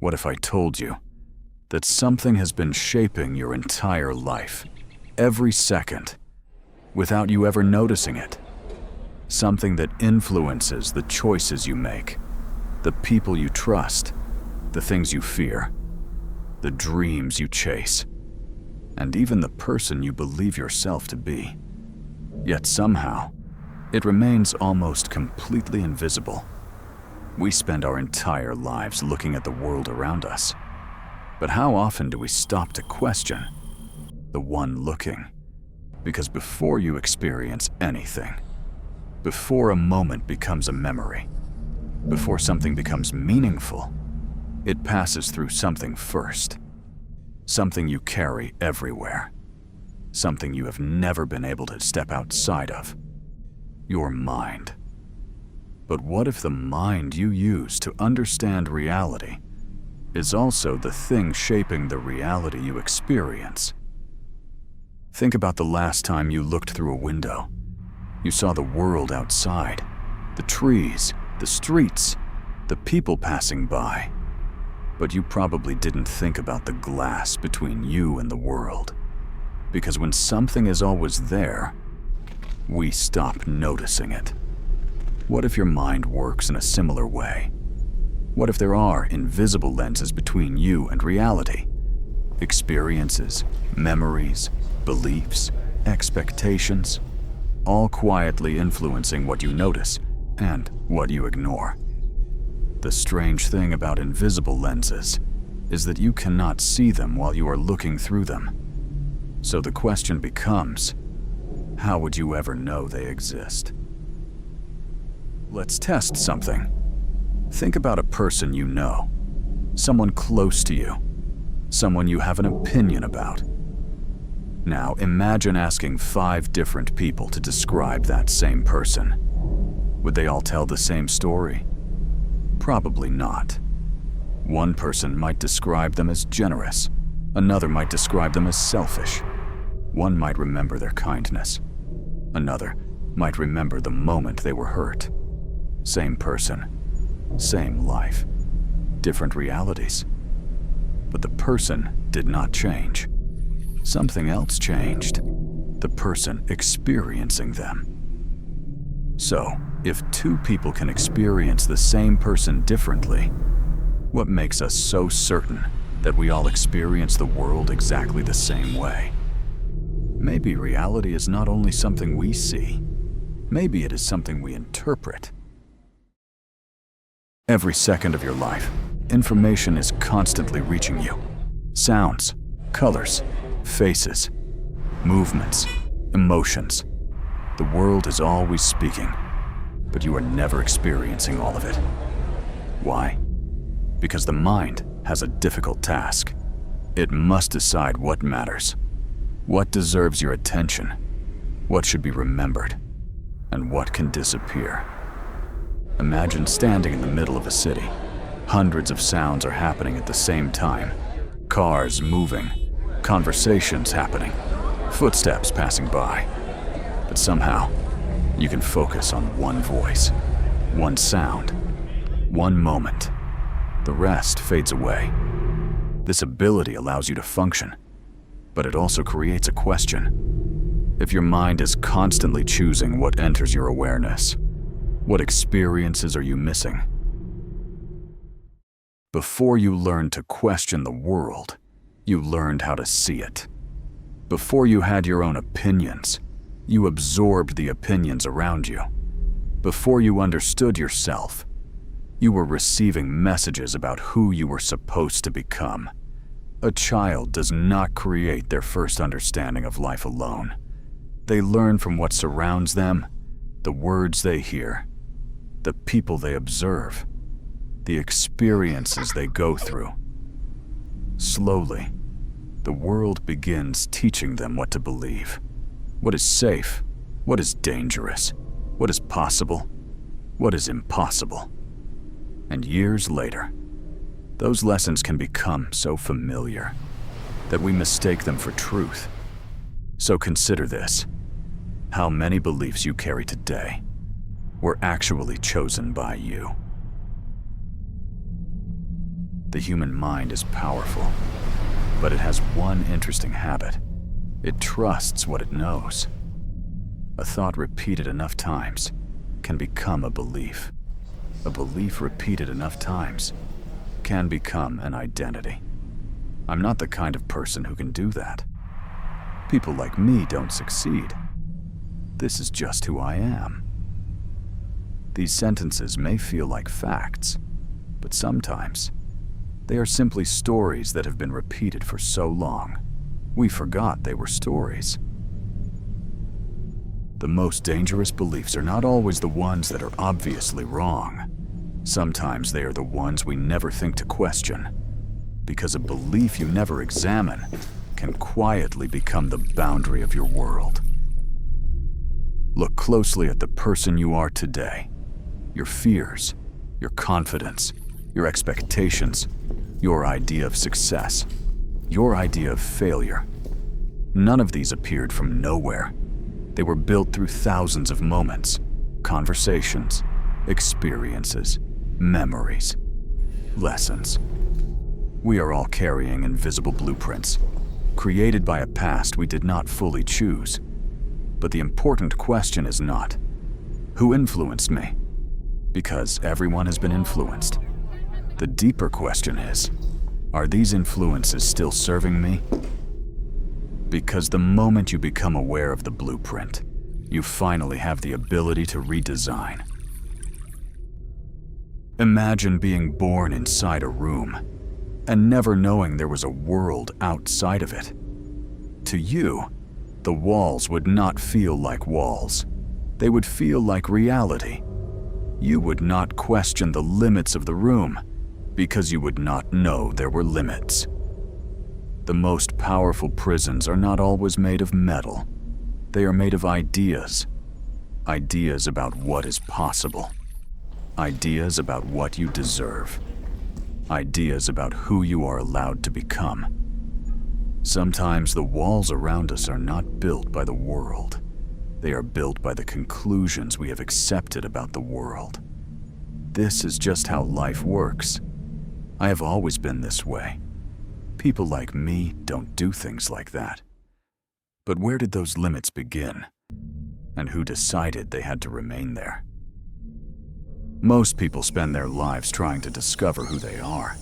What if I told you that something has been shaping your entire life, every second, without you ever noticing it? Something that influences the choices you make, the people you trust, the things you fear, the dreams you chase, and even the person you believe yourself to be. Yet somehow, it remains almost completely invisible. We spend our entire lives looking at the world around us. But how often do we stop to question the one looking? Because before you experience anything, before a moment becomes a memory, before something becomes meaningful, it passes through something first. Something you carry everywhere. Something you have never been able to step outside of. Your mind. But what if the mind you use to understand reality is also the thing shaping the reality you experience? Think about the last time you looked through a window. You saw the world outside, the trees, the streets, the people passing by. But you probably didn't think about the glass between you and the world. Because when something is always there, we stop noticing it. What if your mind works in a similar way? What if there are invisible lenses between you and reality? Experiences, memories, beliefs, expectations, all quietly influencing what you notice and what you ignore. The strange thing about invisible lenses is that you cannot see them while you are looking through them. So the question becomes, how would you ever know they exist? Let's test something. Think about a person you know, someone close to you, someone you have an opinion about. Now imagine asking 5 different people to describe that same person. Would they all tell the same story? Probably not. One person might describe them as generous. Another might describe them as selfish. One might remember their kindness. Another might remember the moment they were hurt. Same person, same life, different realities. But the person did not change. Something else changed. The person experiencing them. So, if 2 people can experience the same person differently, what makes us so certain that we all experience the world exactly the same way? Maybe reality is not only something we see, maybe it is something we interpret. Every second of your life, information is constantly reaching you. Sounds, colors, faces, movements, emotions. The world is always speaking, but you are never experiencing all of it. Why? Because the mind has a difficult task. It must decide what matters, what deserves your attention, what should be remembered, and what can disappear. Imagine standing in the middle of a city. Hundreds of sounds are happening at the same time. Cars moving, conversations happening, footsteps passing by. But somehow, you can focus on one voice, one sound, one moment. The rest fades away. This ability allows you to function, but it also creates a question. If your mind is constantly choosing what enters your awareness, what experiences are you missing? Before you learned to question the world, you learned how to see it. Before you had your own opinions, you absorbed the opinions around you. Before you understood yourself, you were receiving messages about who you were supposed to become. A child does not create their first understanding of life alone. They learn from what surrounds them, the words they hear, the people they observe, the experiences they go through. Slowly, the world begins teaching them what to believe. What is safe? What is dangerous? What is possible? What is impossible? And years later, those lessons can become so familiar that we mistake them for truth. So consider this. How many beliefs you carry today were actually chosen by you? The human mind is powerful, but it has one interesting habit. It trusts what it knows. A thought repeated enough times can become a belief. A belief repeated enough times can become an identity. I'm not the kind of person who can do that. People like me don't succeed. This is just who I am. These sentences may feel like facts, but sometimes they are simply stories that have been repeated for so long, we forgot they were stories. The most dangerous beliefs are not always the ones that are obviously wrong. Sometimes they are the ones we never think to question, because a belief you never examine can quietly become the boundary of your world. Look closely at the person you are today. Your fears, your confidence, your expectations, your idea of success, your idea of failure. None of these appeared from nowhere. They were built through thousands of moments, conversations, experiences, memories, lessons. We are all carrying invisible blueprints, created by a past we did not fully choose. But the important question is not, who influenced me? Because everyone has been influenced. The deeper question is, are these influences still serving me? Because the moment you become aware of the blueprint, you finally have the ability to redesign. Imagine being born inside a room and never knowing there was a world outside of it. To you, the walls would not feel like walls. They would feel like reality. You would not question the limits of the room because you would not know there were limits. The most powerful prisons are not always made of metal. They are made of ideas. Ideas about what is possible. Ideas about what you deserve. Ideas about who you are allowed to become. Sometimes the walls around us are not built by the world. They are built by the conclusions we have accepted about the world. This is just how life works. I have always been this way. People like me don't do things like that. But where did those limits begin? And who decided they had to remain there? Most people spend their lives trying to discover who they are,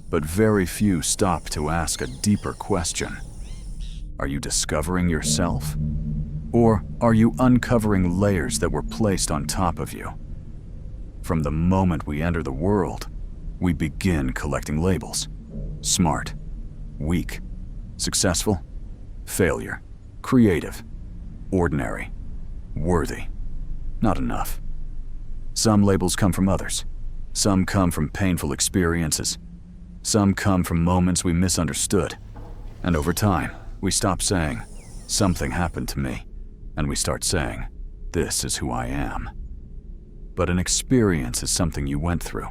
but very few stop to ask a deeper question. Are you discovering yourself? Or are you uncovering layers that were placed on top of you? From the moment we enter the world, we begin collecting labels. Smart, weak, successful, failure, creative, ordinary, worthy, not enough. Some labels come from others. Some come from painful experiences. Some come from moments we misunderstood. And over time, we stop saying, something happened to me, and we start saying, this is who I am. But an experience is something you went through.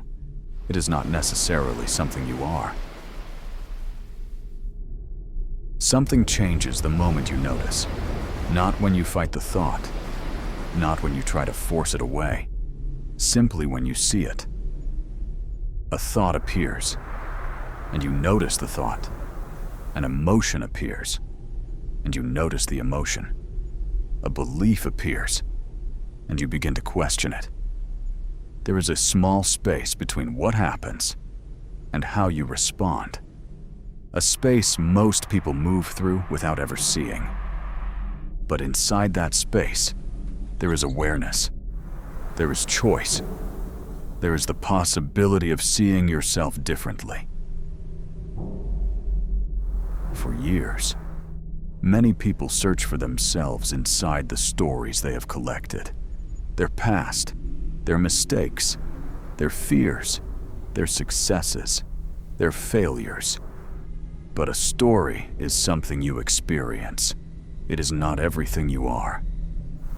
It is not necessarily something you are. Something changes the moment you notice, not when you fight the thought, not when you try to force it away, simply when you see it. A thought appears, and you notice the thought. An emotion appears, and you notice the emotion. A belief appears, and you begin to question it. There is a small space between what happens and how you respond. A space most people move through without ever seeing. But inside that space, there is awareness. There is choice. There is the possibility of seeing yourself differently. For years, many people search for themselves inside the stories they have collected. Their past, their mistakes, their fears, their successes, their failures. But a story is something you experience. It is not everything you are.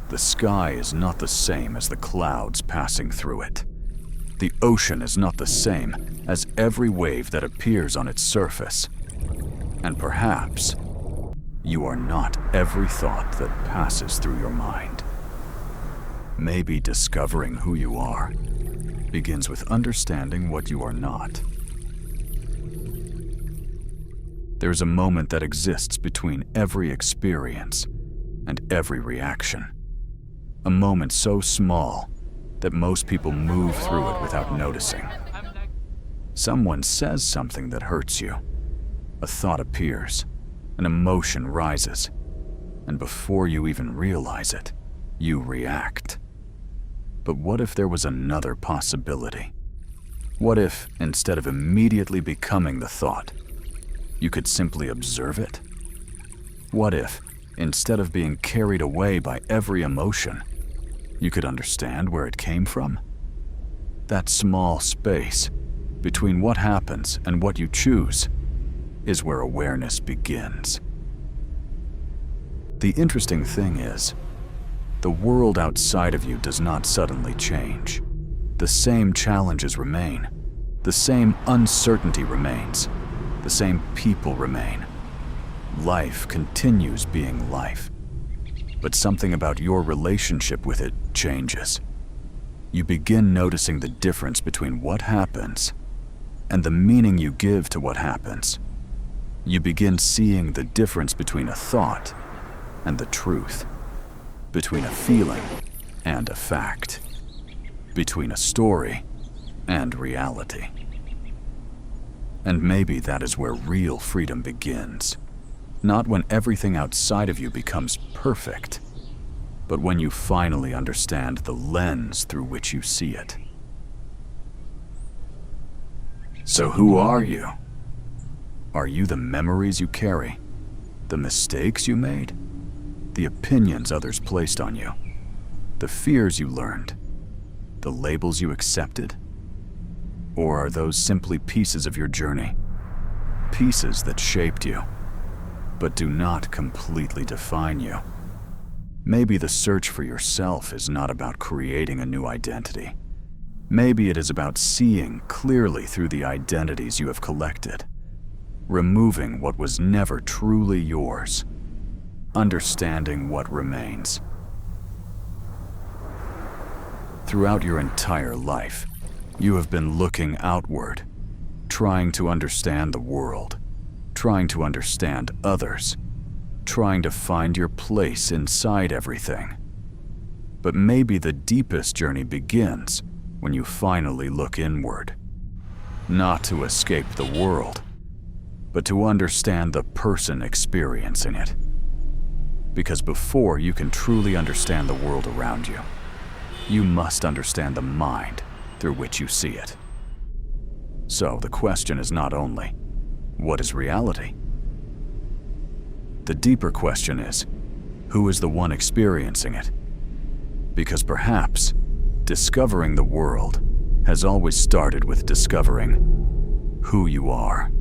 The sky is not the same as the clouds passing through it. The ocean is not the same as every wave that appears on its surface. And perhaps, you are not every thought that passes through your mind. Maybe discovering who you are begins with understanding what you are not. There's a moment that exists between every experience and every reaction. A moment so small that most people move through it without noticing. Someone says something that hurts you. A thought appears, an emotion rises, and before you even realize it, you react. But what if there was another possibility? What if, instead of immediately becoming the thought, you could simply observe it? What if, instead of being carried away by every emotion, you could understand where it came from? That small space between what happens and what you choose is where awareness begins. The interesting thing is, the world outside of you does not suddenly change. The same challenges remain. The same uncertainty remains. The same people remain. Life continues being life. But something about your relationship with it changes. You begin noticing the difference between what happens and the meaning you give to what happens. You begin seeing the difference between a thought and the truth, between a feeling and a fact, between a story and reality. And maybe that is where real freedom begins. Not when everything outside of you becomes perfect, but when you finally understand the lens through which you see it. So who are you? Are you the memories you carry? The mistakes you made? The opinions others placed on you? The fears you learned? The labels you accepted? Or are those simply pieces of your journey? Pieces that shaped you, but do not completely define you. Maybe the search for yourself is not about creating a new identity. Maybe it is about seeing clearly through the identities you have collected, removing what was never truly yours, understanding what remains. Throughout your entire life, you have been looking outward, trying to understand the world, trying to understand others, trying to find your place inside everything. But maybe the deepest journey begins when you finally look inward, not to escape the world, but to understand the person experiencing it. Because before you can truly understand the world around you, you must understand the mind through which you see it. So the question is not only, what is reality? The deeper question is, who is the one experiencing it? Because perhaps discovering the world has always started with discovering who you are.